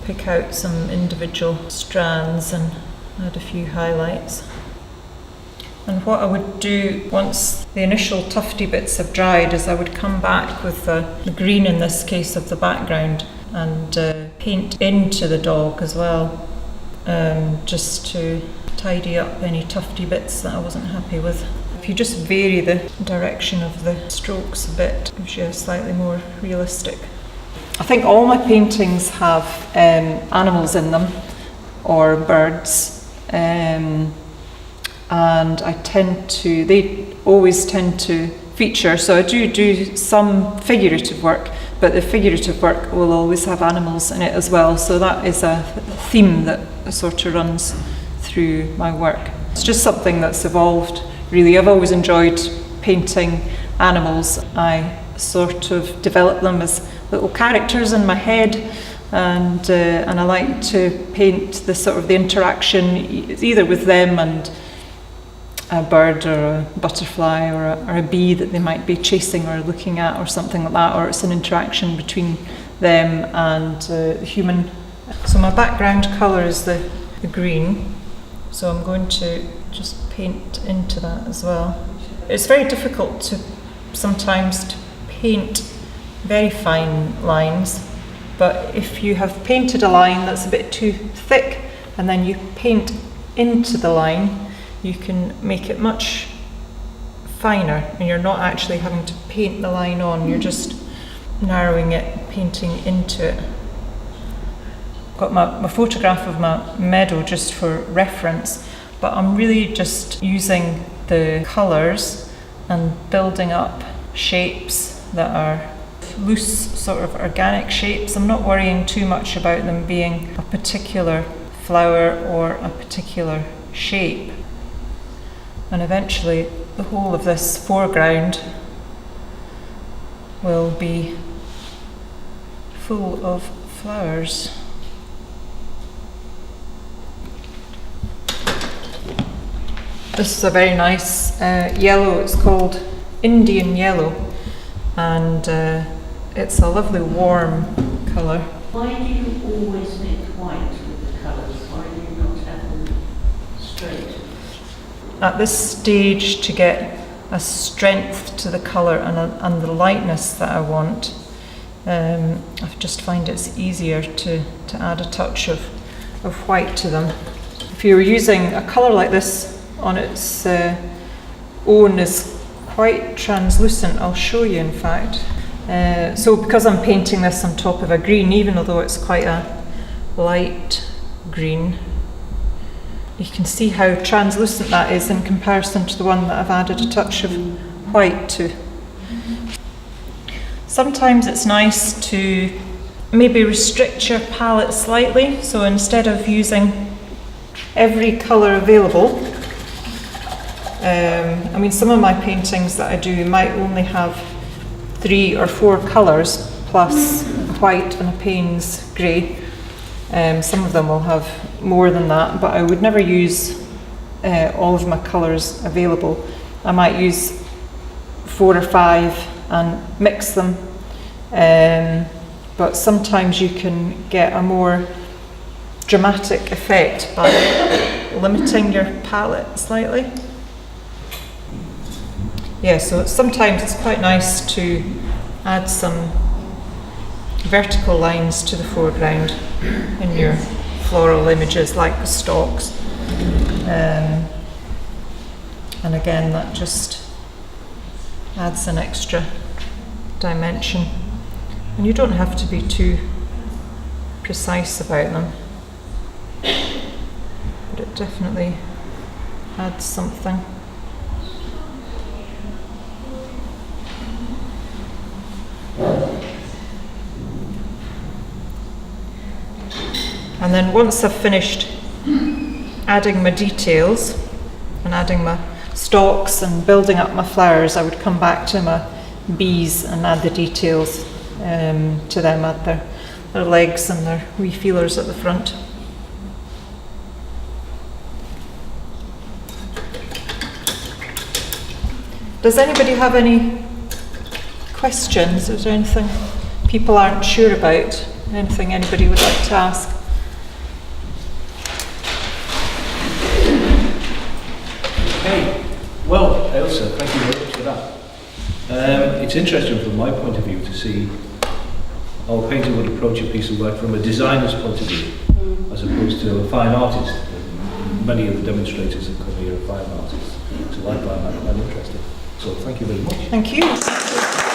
pick out some individual strands and add a few highlights. And what I would do once the initial tufty bits have dried is I would come back with the green, in this case, of the background and paint into the dog as well, just to tidy up any tufty bits that I wasn't happy with. If you just vary the direction of the strokes a bit, it gives you a slightly more realistic. I think all my paintings have animals in them, or birds, and they always tend to feature, so I do some figurative work, but the figurative work will always have animals in it as well, so that is a theme that sort of runs through my work. It's just something that's evolved, really. I've always enjoyed painting animals. I sort of develop them as little characters in my head, and I like to paint the sort of the interaction either with them and a bird or a butterfly or a bee that they might be chasing or looking at or something like that, or it's an interaction between them and the human. So my background colour is the green, so I'm going to just paint into that as well. It's very difficult sometimes to paint very fine lines, but if you have painted a line that's a bit too thick and then you paint into the line, you can make it much finer, and you're not actually having to paint the line on, you're just narrowing it, painting into it. I've got my photograph of my meadow just for reference, but I'm really just using the colours and building up shapes that are loose, sort of organic shapes. I'm not worrying too much about them being a particular flower or a particular shape. And eventually the whole of this foreground will be full of flowers. This is a very nice yellow. It's called Indian yellow, and it's a lovely warm colour. Why do you always mix white with the colours? Why do you not have them straight? At this stage, to get a strength to the colour and the lightness that I want, I just find it's easier to add a touch of white to them. If you were using a colour like this on its own, is quite translucent. I'll show you, in fact. So because I'm painting this on top of a green, even though it's quite a light green, you can see how translucent that is in comparison to the one that I've added a touch of white to. Sometimes it's nice to maybe restrict your palette slightly, so instead of using every colour available, I mean, some of my paintings that I do might only have 3 or 4 colours plus white and a Payne's grey. Some of them will have more than that, but I would never use all of my colours available. I might use 4 or 5 and mix them, but sometimes you can get a more dramatic effect by limiting your palette slightly. Yeah, so sometimes it's quite nice to add some vertical lines to the foreground in your floral images, like the stalks. And again, that just adds an extra dimension. And you don't have to be too precise about them, but it definitely adds something. And then once I've finished adding my details and adding my stalks and building up my flowers, I would come back to my bees and add the details to them, add their legs and their wee feelers at the front. Does anybody have any questions? Is there anything people aren't sure about? Anything anybody would like to ask? Okay, well, Ailsa, thank you very much for that. It's interesting from my point of view to see how a painter would approach a piece of work from a designer's point of view, as opposed to a fine artist. Many of the demonstrators that come here are fine artists, so I find that quite interesting. So thank you very much. Thank you.